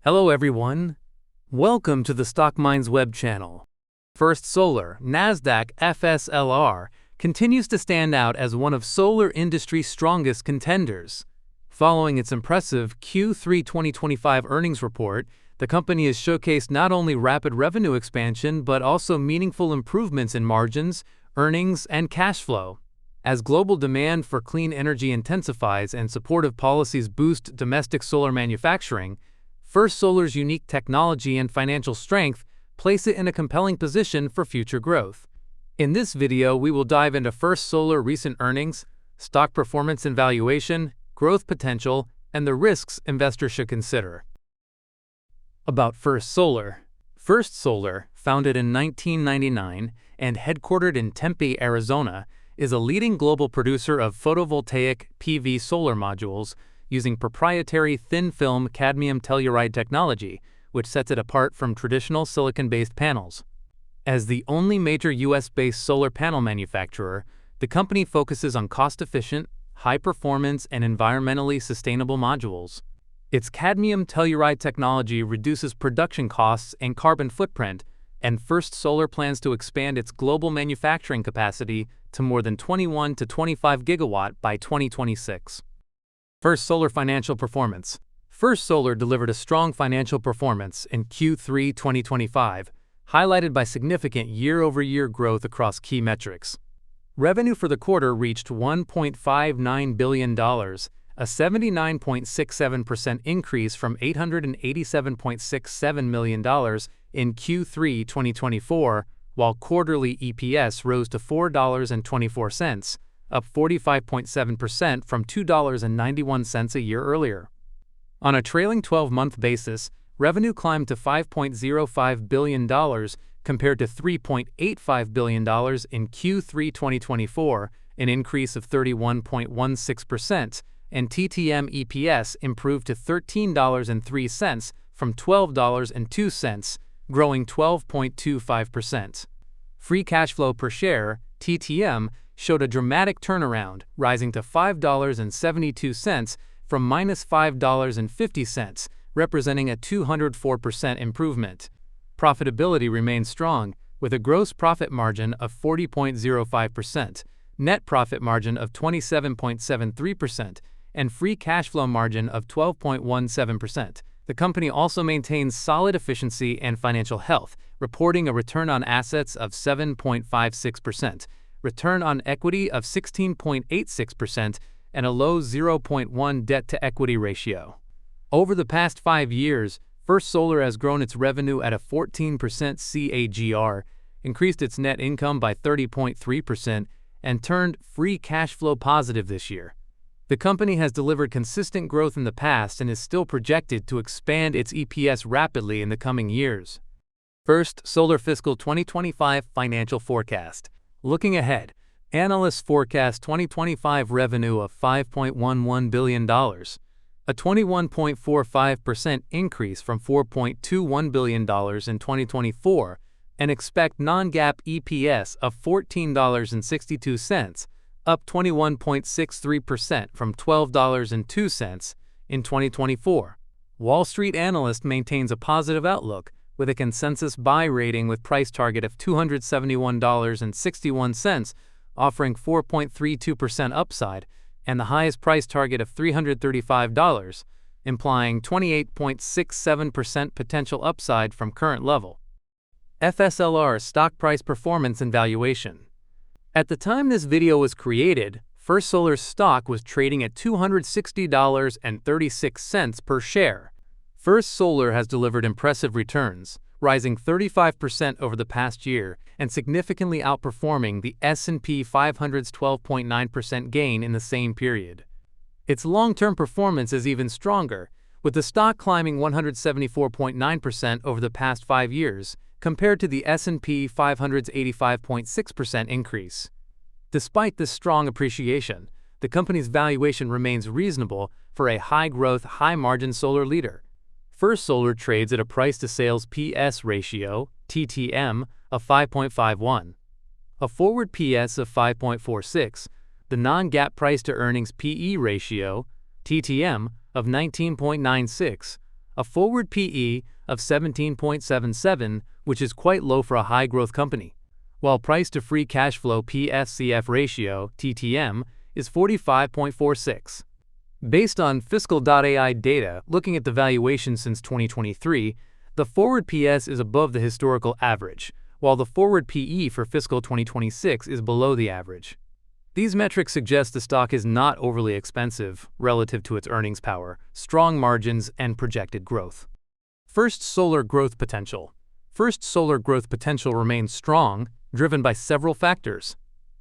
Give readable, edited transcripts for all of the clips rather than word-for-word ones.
Hello everyone. Welcome to the Stock Minds web channel. First Solar, Nasdaq FSLR, continues to stand out as one of solar industry's strongest contenders. Following its impressive Q3 2025 earnings report, the company has showcased not only rapid revenue expansion but also meaningful improvements in margins, earnings, and cash flow. As global demand for clean energy intensifies and supportive policies boost domestic solar manufacturing, First Solar's unique technology and financial strength place it in a compelling position for future growth. In this video, we will dive into First Solar recent earnings, stock performance and valuation, growth potential, and the risks investors should consider. About First Solar. First Solar, founded in 1999 and headquartered in Tempe, Arizona, is a leading global producer of photovoltaic PV solar modules using proprietary thin-film cadmium telluride technology, which sets it apart from traditional silicon-based panels. As the only major U.S.-based solar panel manufacturer, the company focuses on cost-efficient, high-performance, and environmentally sustainable modules. Its cadmium telluride technology reduces production costs and carbon footprint, and First Solar plans to expand its global manufacturing capacity to more than 21 to 25 gigawatt by 2026. First Solar financial performance. First Solar delivered a strong financial performance in Q3 2025, highlighted by significant year-over-year growth across key metrics. Revenue for the quarter reached $1.59 billion, a 79.67% increase from $887.67 million in Q3 2024, while quarterly EPS rose to $4.24, up 45.7% from $2.91 a year earlier. On a trailing 12-month basis, revenue climbed to $5.05 billion compared to $3.85 billion in Q3 2024, an increase of 31.16%, and TTM EPS improved to $13.03 from $12.02, growing 12.25%. Free cash flow per share, TTM, showed a dramatic turnaround, rising to $5.72 from minus $5.50, representing a 204% improvement. Profitability remains strong, with a gross profit margin of 40.05%, net profit margin of 27.73%, and free cash flow margin of 12.17%. The company also maintains solid efficiency and financial health, reporting a return on assets of 7.56%, return on equity of 16.86%, and a low 0.1 debt-to-equity ratio. Over the past 5 years, First Solar has grown its revenue at a 14% CAGR, increased its net income by 30.3%, and turned free cash flow positive this year. The company has delivered consistent growth in the past and is still projected to expand its EPS rapidly in the coming years. First Solar Fiscal 2025 Financial Forecast. Looking ahead, analysts forecast 2025 revenue of $5.11 billion, a 21.45% increase from $4.21 billion in 2024, and expect non-GAAP EPS of $14.62, up 21.63% from $12.02 in 2024. Wall Street analyst maintains a positive outlook, with a consensus buy rating with price target of $271.61, offering 4.32% upside, and the highest price target of $335, implying 28.67% potential upside from current level. FSLR stock price performance and valuation. At the time this video was created, First Solar's stock was trading at $260.36 per share. First Solar has delivered impressive returns, rising 35% over the past year and significantly outperforming the S&P 500's 12.9% gain in the same period. Its long-term performance is even stronger, with the stock climbing 174.9% over the past 5 years, compared to the S&P 500's 85.6% increase. Despite this strong appreciation, the company's valuation remains reasonable for a high-growth, high-margin solar leader. First Solar trades at a price-to-sales PS ratio, TTM, of 5.51, a forward PS of 5.46, the non-GAAP price-to-earnings PE ratio, TTM, of 19.96, a forward PE of 17.77, which is quite low for a high-growth company, while price-to-free cash flow PSCF ratio (TTM) is 45.46. Based on Fiscal.ai data, looking at the valuation since 2023, the forward PS is above the historical average, while the forward PE for fiscal 2026 is below the average. These metrics suggest the stock is not overly expensive relative to its earnings power, strong margins, and projected growth. First Solar growth potential. First Solar growth potential remains strong, driven by several factors.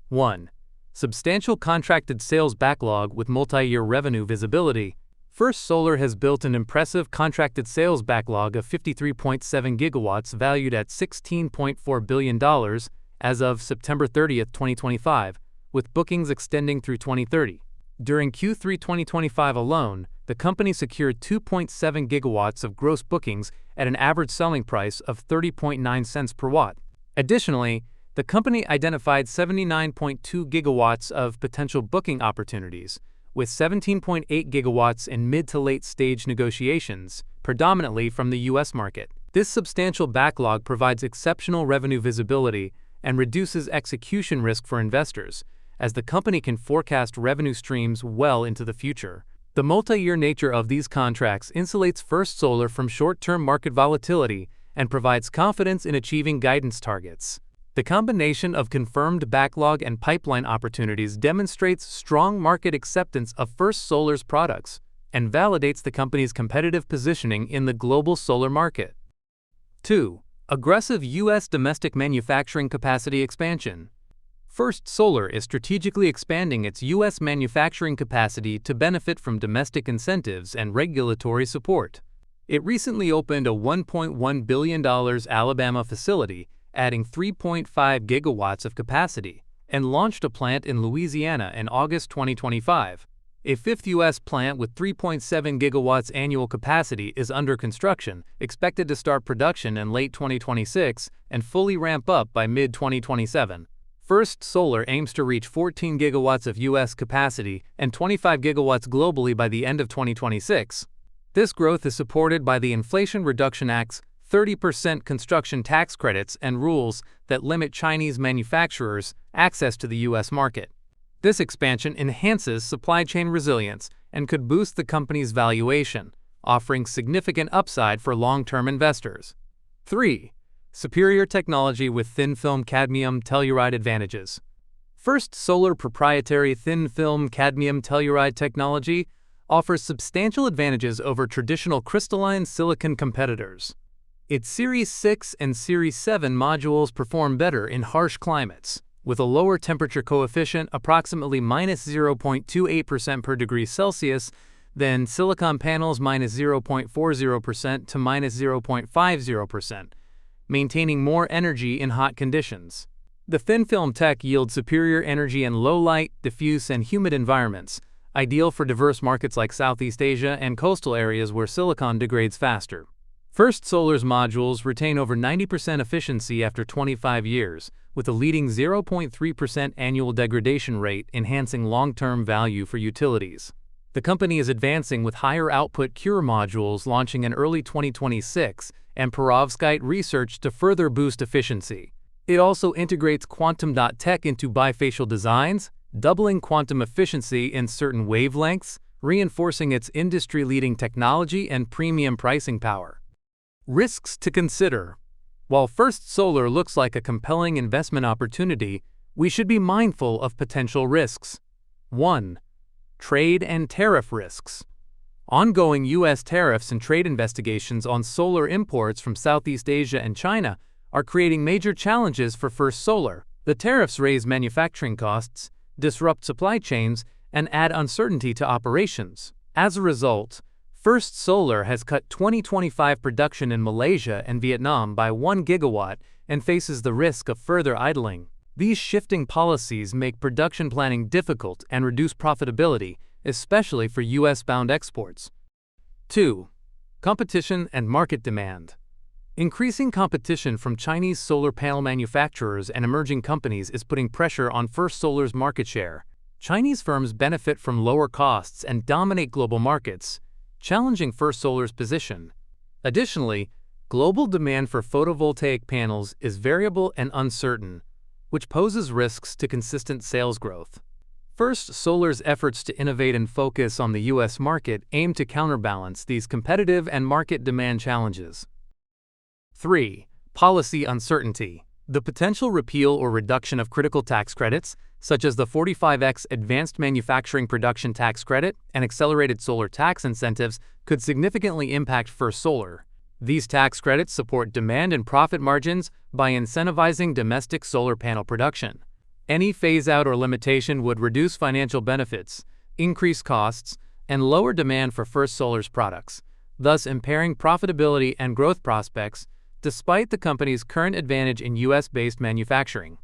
1. Substantial contracted sales backlog with multi-year revenue visibility. First Solar has built an impressive contracted sales backlog of 53.7 gigawatts valued at $16.4 billion as of September 30, 2025, with bookings extending through 2030. During Q3 2025 alone, the company secured 2.7 gigawatts of gross bookings at an average selling price of 30.9 cents per watt. Additionally, the company identified 79.2 gigawatts of potential booking opportunities, with 17.8 gigawatts in mid to late stage negotiations, predominantly from the U.S. market. This substantial backlog provides exceptional revenue visibility and reduces execution risk for investors, as the company can forecast revenue streams well into the future. The multi-year nature of these contracts insulates First Solar from short-term market volatility and provides confidence in achieving guidance targets. The combination of confirmed backlog and pipeline opportunities demonstrates strong market acceptance of First Solar's products and validates the company's competitive positioning in the global solar market. 2. Aggressive U.S. domestic manufacturing capacity expansion. First Solar is strategically expanding its U.S. manufacturing capacity to benefit from domestic incentives and regulatory support. It recently opened a $1.1 billion Alabama facility, adding 3.5 gigawatts of capacity, and launched a plant in Louisiana in August 2025. A fifth U.S. plant with 3.7 gigawatts annual capacity is under construction, expected to start production in late 2026 and fully ramp up by mid-2027. First Solar aims to reach 14 gigawatts of U.S. capacity and 25 gigawatts globally by the end of 2026. This growth is supported by the Inflation Reduction Act's 30% construction tax credits and rules that limit Chinese manufacturers' access to the U.S. market. This expansion enhances supply chain resilience and could boost the company's valuation, offering significant upside for long-term investors. 3. Superior technology with thin-film cadmium telluride advantages. First Solar proprietary thin-film cadmium telluride technology offers substantial advantages over traditional crystalline silicon competitors. Its Series 6 and Series 7 modules perform better in harsh climates, with a lower temperature coefficient approximately -0.28% per degree Celsius than silicon panels -0.40% to -0.50%, maintaining more energy in hot conditions. The thin film tech yields superior energy in low light, diffuse, and humid environments, ideal for diverse markets like Southeast Asia and coastal areas where silicon degrades faster. First Solar's modules retain over 90% efficiency after 25 years, with a leading 0.3% annual degradation rate, enhancing long-term value for utilities. The company is advancing with higher output CuRe modules launching in early 2026 and perovskite research to further boost efficiency. It also integrates quantum.tech into bifacial designs, doubling quantum efficiency in certain wavelengths, reinforcing its industry-leading technology and premium pricing power. Risks to consider. While First Solar looks like a compelling investment opportunity, we should be mindful of potential risks. 1. Trade and tariff risks. Ongoing U.S. tariffs and trade investigations on solar imports from Southeast Asia and China are creating major challenges for First Solar. The tariffs raise manufacturing costs, disrupt supply chains, and add uncertainty to operations. As a result, First Solar has cut 2025 production in Malaysia and Vietnam by 1 gigawatt and faces the risk of further idling. These shifting policies make production planning difficult and reduce profitability, especially for U.S.-bound exports. 2. Competition and market demand. Increasing competition from Chinese solar panel manufacturers and emerging companies is putting pressure on First Solar's market share. Chinese firms benefit from lower costs and dominate global markets, challenging First Solar's position. Additionally, global demand for photovoltaic panels is variable and uncertain, which poses risks to consistent sales growth. First Solar's efforts to innovate and focus on the U.S. market aim to counterbalance these competitive and market demand challenges. 3. Policy uncertainty. The potential repeal or reduction of critical tax credits, such as the 45X Advanced Manufacturing Production Tax Credit and accelerated solar tax incentives, could significantly impact First Solar. These tax credits support demand and profit margins by incentivizing domestic solar panel production. Any phase-out or limitation would reduce financial benefits, increase costs, and lower demand for First Solar's products, thus impairing profitability and growth prospects, despite the company's current advantage in U.S.-based manufacturing.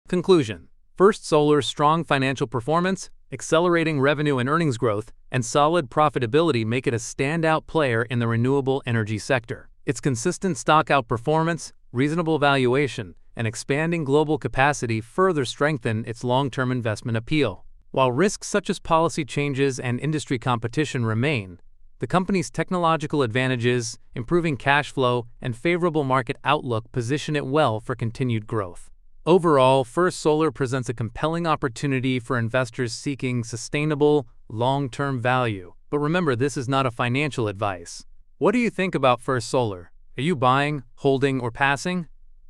Conclusion: First Solar's strong financial performance, accelerating revenue and earnings growth, and solid profitability make it a standout player in the renewable energy sector. Its consistent stock outperformance, reasonable valuation, and expanding global capacity further strengthen its long-term investment appeal. While risks such as policy changes and industry competition remain, the company's technological advantages, improving cash flow, and favorable market outlook position it well for continued growth. Overall, First Solar presents a compelling opportunity for investors seeking sustainable, long-term value. But remember, this is not a financial advice. What do you think about First Solar? Are you buying, holding, or passing?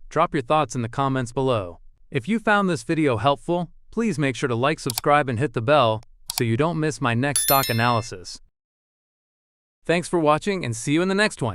Drop your thoughts in the comments below. If you found this video helpful, please make sure to like, subscribe, and hit the bell so you don't miss my next stock analysis. Thanks for watching and see you in the next one.